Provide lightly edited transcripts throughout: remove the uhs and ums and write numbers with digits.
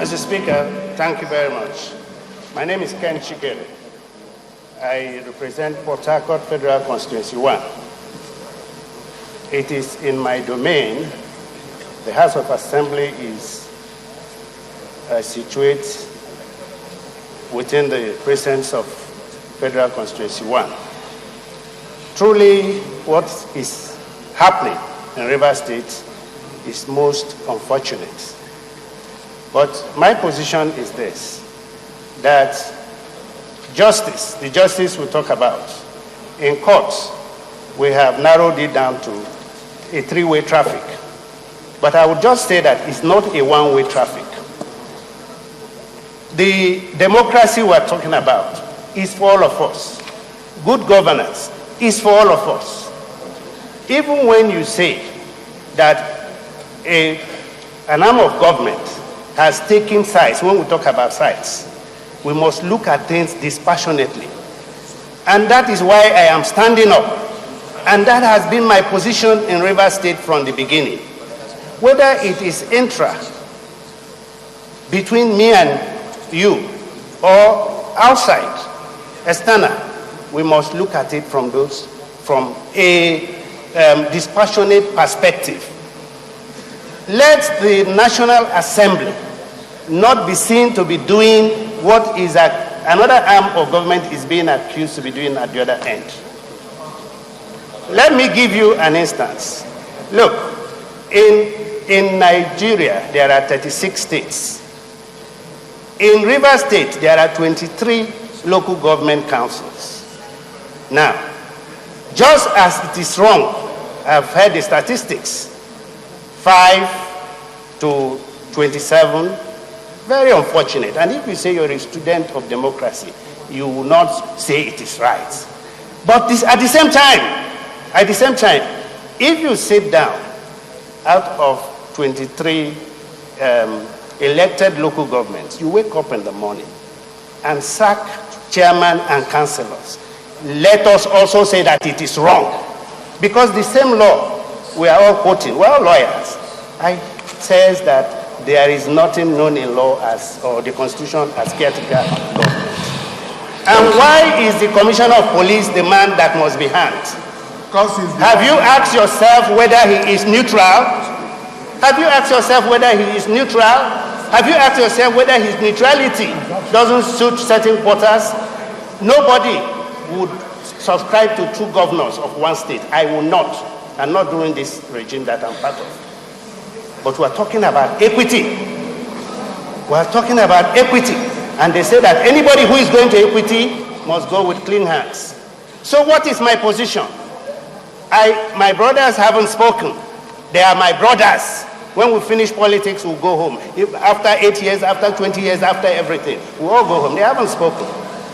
Mr. Speaker, thank you very much. My name is Ken Chikere. I represent Port Harcourt Federal Constituency 1. It is in my domain. The House of Assembly is situated within the precincts of Federal Constituency 1. Truly, what is happening in Rivers State is most unfortunate. But my position is this, that justice, the justice we talk about, in courts, we have narrowed it down to a three-way traffic. But I would just say that it's not a one-way traffic. The democracy we're talking about is for all of us. Good governance is for all of us. Even when you say that an arm of government has taken sides, when we talk about sides, we must look at things dispassionately. And that is why I am standing up. And that has been my position in Rivers State from the beginning. Whether it is intra, between me and you, or outside, external, we must look at it from a dispassionate perspective. Let the National Assembly not be seen to be doing what is another arm of government is being accused to be doing at the other end. Let me give you an instance. Look, in Nigeria, there are 36 states. In Rivers State, there are 23 local government councils. Now, just as it is wrong, I've heard the statistics, 5 to 27, very unfortunate. And if you say you're a student of democracy, you will not say it is right. But at the same time, if you sit down out of 23 elected local governments, you wake up in the morning and sack chairman and councillors, let us also say that it is wrong. Because the same law we are all quoting, we're all lawyers, says that there is nothing known in law or the Constitution as caretaker government. And why is the Commissioner of Police the man that must be hanged? Have you asked yourself whether he is neutral? Have you asked yourself whether he is neutral? Have you asked yourself whether his neutrality doesn't suit certain quarters? Nobody would subscribe to two governors of one state. I will not. I'm not doing this regime that I'm part of. But we're talking about equity. We're talking about equity. And they say that anybody who is going to equity must go with clean hands. So what is my position? My brothers haven't spoken. They are my brothers. When we finish politics, we'll go home. After 8 years, after 20 years, after everything, we'll all go home. They haven't spoken.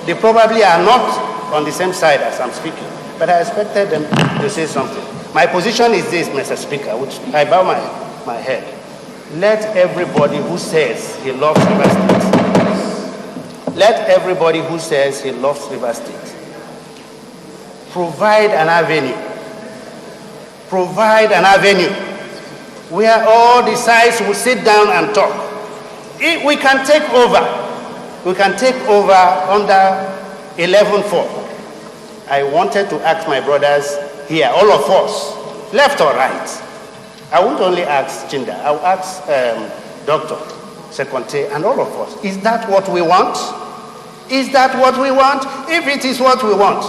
They probably are not on the same side as I'm speaking. But I expected them to say something. My position is this, Mr. Speaker, which I bow my head. Let everybody who says he loves Rivers State, let everybody who says he loves Rivers State provide an avenue. Provide an avenue where all the sides will sit down and talk. We can take over. We can take over under 11-4. I wanted to ask my brothers here, all of us, left or right. I won't only ask Chinda, I'll ask Dr. Sekwante and all of us. Is that what we want? Is that what we want? If it is what we want.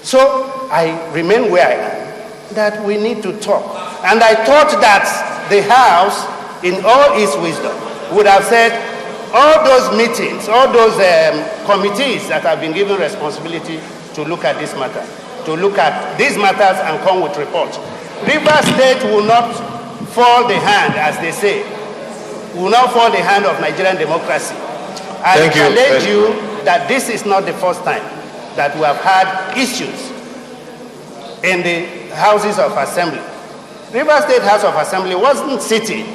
So I remain where I am, that we need to talk. And I thought that the House, in all its wisdom, would have said, all those meetings, all those committees that have been given responsibility to look at this matter, to look at these matters and come with reports. Rivers State will not fall the hand, as they say, will not fall the hand of Nigerian democracy. I challenge you that this is not the first time that we have had issues in the houses of assembly. Rivers State House of Assembly wasn't sitting.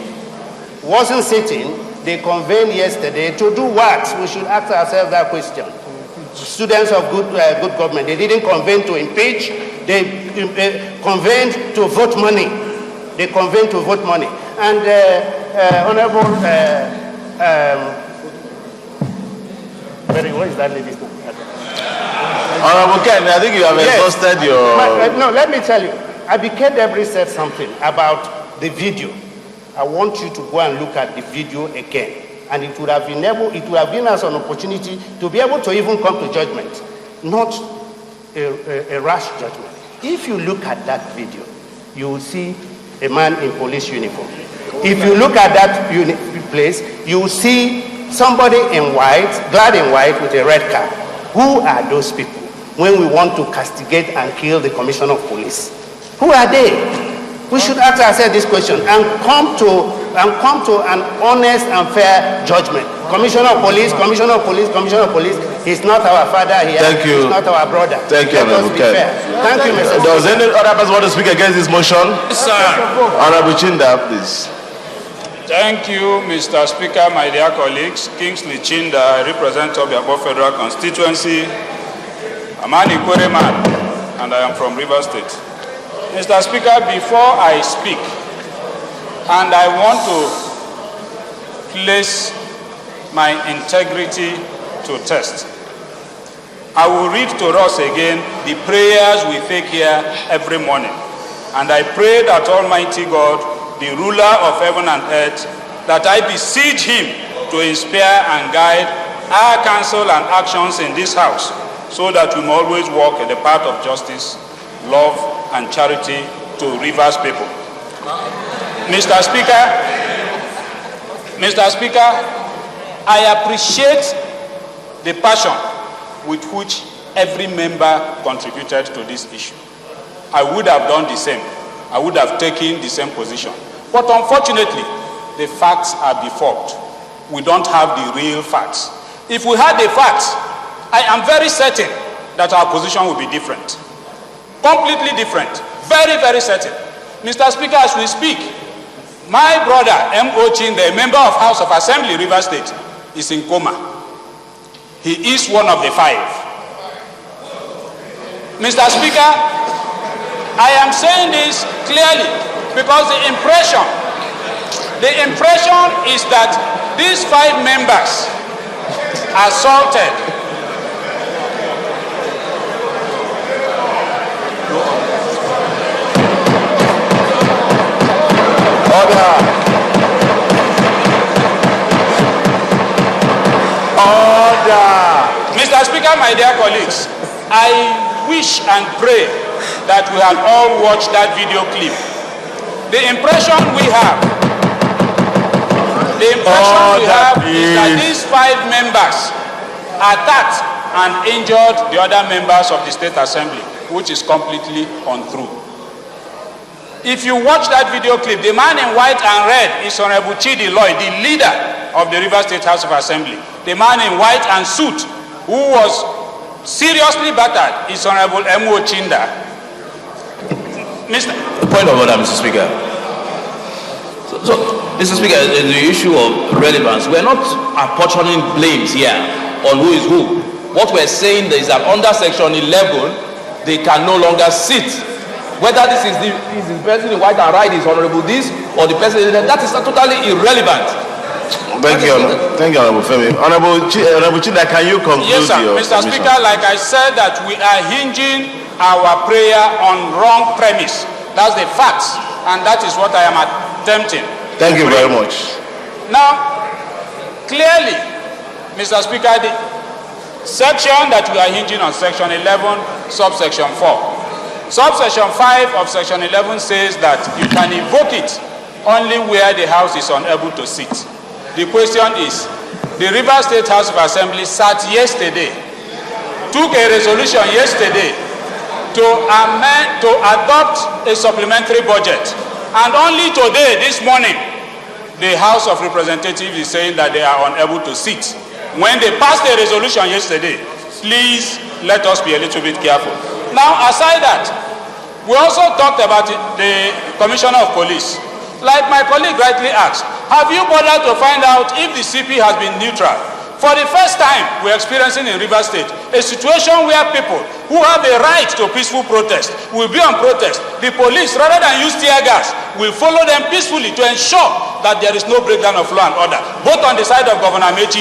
They convened yesterday to do what? We should ask ourselves that question. Students of good government, they didn't convene to impeach, they convened to vote money. They convened to vote money. And Honorable, what is that lady's name? Honorable Ken, I think you have exhausted your... No, let me tell you. Abike Debris said something about the video. I want you to go and look at the video again. And it would have been us an opportunity to be able to even come to judgment, not a rash judgment. If you look at that video, you will see a man in police uniform. If you look at that place, you will see somebody in white, clad in white with a red cap. Who are those people when we want to castigate and kill the commissioner of police? Who are they? We should ask ourselves this question and come to an honest and fair judgment. Commissioner of police, commissioner of police, commissioner of police is not our father here. Thank you. He's not our brother. Thank you, Let us be fair. Thank you, Mr. Does any other person want to speak against this motion? Yes, sir. Honorable Chinda, please. Thank you, Mr. Speaker, my dear colleagues. Kingsley Chinda, I represent Obiabo Federal Constituency. I'm an Ikwere man, and I am from Rivers State. Mr. Speaker, before I speak, and I want to place my integrity to test, I will read to us again the prayers we take here every morning. And I pray that Almighty God, the ruler of heaven and earth, that I beseech him to inspire and guide our counsel and actions in this house, so that we may always walk in the path of justice, love, and charity to Rivers people. Mr. Speaker, I appreciate the passion with which every member contributed to this issue. I would have done the same. I would have taken the same position. But unfortunately, the facts are default. We don't have the real facts. If we had the facts, I am very certain that our position will be different. Completely different. Very, very certain. Mr. Speaker, as we speak, my brother, M.O. Chinde, a member of House of Assembly, Rivers State, is in coma. He is one of the 5. Mr. Speaker, I am saying this clearly because the impression is that these 5 members assaulted Mr. Speaker, my dear colleagues, I wish and pray that we have all watched that video clip. The impression we have is that these 5 members attacked and injured the other members of the State Assembly, which is completely untrue. If you watch that video clip, the man in white and red is Honorable Chidi Lloyd, the leader of the Rivers State House of Assembly. The man in white and suit who was seriously battered is Honorable M.O. Chinda. Point of order, Mr. Speaker. So, Mr. Speaker, the issue of relevance, we're not apportioning blames here on who is who. What we're saying is that under Section 11, they can no longer sit. Whether this is the person in white and red is Honorable this or the person that is totally irrelevant. Thank you, Honorable Femi. Honorable Chinda, can you conclude? Yes, sir. Mr. Speaker, like I said, that we are hinging our prayer on wrong premise. That's the facts, and that is what I am attempting. Thank you very much. Now, clearly, Mr. Speaker, the section that we are hinging on, Section 11, subsection 4. Subsection 5 of Section 11 says that you can invoke it only where the House is unable to sit. The question is, the Rivers State House of Assembly sat yesterday, took a resolution yesterday to adopt a supplementary budget, and only today, this morning, the House of Representatives is saying that they are unable to sit. When they passed a resolution yesterday, please let us be a little bit careful. Now, aside that, we also talked about the Commissioner of Police. Like my colleague rightly asked, have you bothered to find out if the CP has been neutral? For the first time we're experiencing in Rivers State, a situation where people who have a right to peaceful protest will be on protest. The police, rather than use tear gas, will follow them peacefully to ensure that there is no breakdown of law and order, both on the side of Governor Amechi